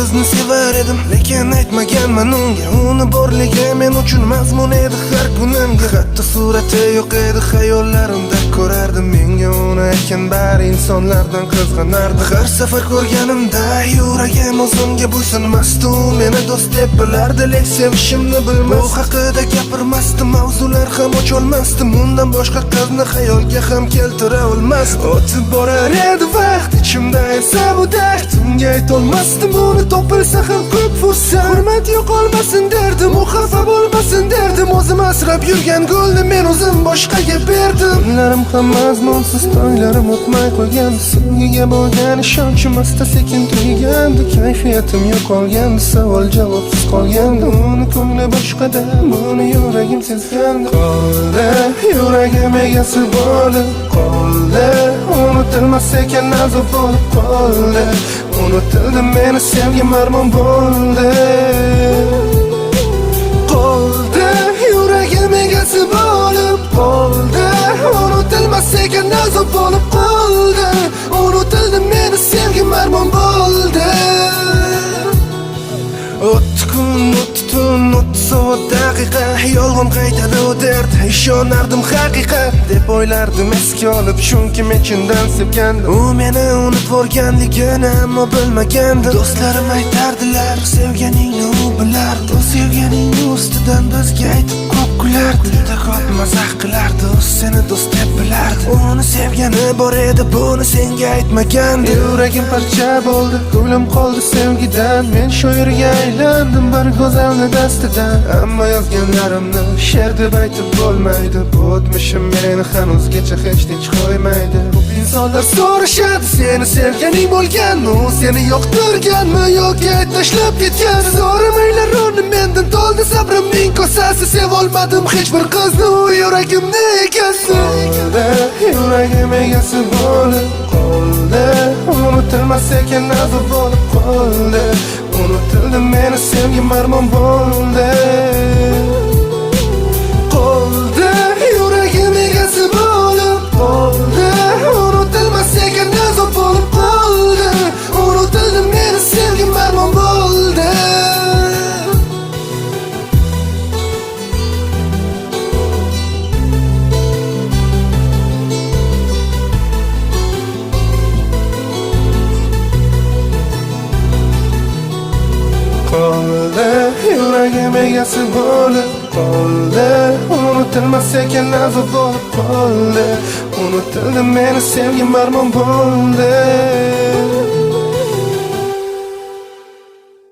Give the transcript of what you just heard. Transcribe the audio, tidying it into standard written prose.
qizni sevar edim, lekin aytmaganman unga. Uni borligi men uchun mazmun edi har kunimga. Hatto surati yo'q edi xayollarimda ko'rardim menga uni aytgan bari insonlardan qizg'anardi. Har safar ko'rganimda yuragim o'zimga bo'ysunmasdi. U meni do'st deb bilardi, lekin sevishimni bilmasdi. Bu haqida gapirmasdim, mavzular ham ocholmasdim. Undan boshqa qizni xayolga ham keltira olmasdim. O'tib borar edi vaqt, ichimda esa bu dard. Unga aytolmasdim, uni topilsa ham ko'p fursat. Hurmat yo'qolmasin derdim, u xafa bo'lmasin derdim. O'zim asrab yurgan gulni men o'zim boshqaga berdim. Kunlarim ham mazmunsiz, to'ylarim o'tmay qo'ygandi. Sevgiga bo'lgan ishonchim asta-sekin tugagandi. Kayfiyatim yo'qolgandi, savol javobsiz qolgandi. Uni ko'ngli boshqada, buni yuragim sezgandi. Qoldi yuragim egasi bo'lib qoldi. Unutilmas ekan azob bo'lib qoldi. Unutildi meni sevgim armon bo'ldi. Qoldi yuragim egasi bo'lib qoldi. Unutilmas ekan azob bo'lib qoldi. Unutildi meni sevgim armon bo'ldi. O'tdi kun, o'tdi tun, o'tdi soat daqiqa. Yolg'on qaytadi u dard, ishonardim haqiqat deb o'ylardim esga olib, chunki men chindan sevgandim. U meni unutib o'rganligini ammo bilmagandim. Do'stlarim aytardilar, sevganingni u bilardi. U sevganingni ustidan bizga aytib ko'p kulardi. Juda ko'p mazax qilardi, u seni do'st deb bilardi. Uni sevgani bor edi, buni senga aytmagandi. Yuragim parcha bo'ldi, ko'nglim qoldi sevgidan. Men shoirga aylandim bir go'zalni dastidan. Ammo yozganlarimni she'r deb aytib bo'lmaydi. Bu o'tmishim meni hanuzgacha hech tinch qo'ymaydi. Ko'p insonlar so'rashadi, seni sevganing bo'lganmi? U seni yoqtirganmi yoki tashlab ketgan? So'ramanglar uni mendan to'ldi sabrimning kosasi. Sevolmadim hech bir qizni, u yuragimni egasi. Qoldi yuragim egasi bo'lib qoldi. Unutilmas ekan azob bo'lib qoldi. Unutildi meni sevgim armon bo'ldi. Qoldi yuragim egasi bo'lib qoldi. Unutilmas ekan azob bo'lib qoldi. Unutildi meni sevgim armon bo'ldi. Qoldi yuragim egasi bo'lib qoldi. Unutilmas ekan azob bo'lib qoldi. Unutildi meni sevgim armon bo'ldi.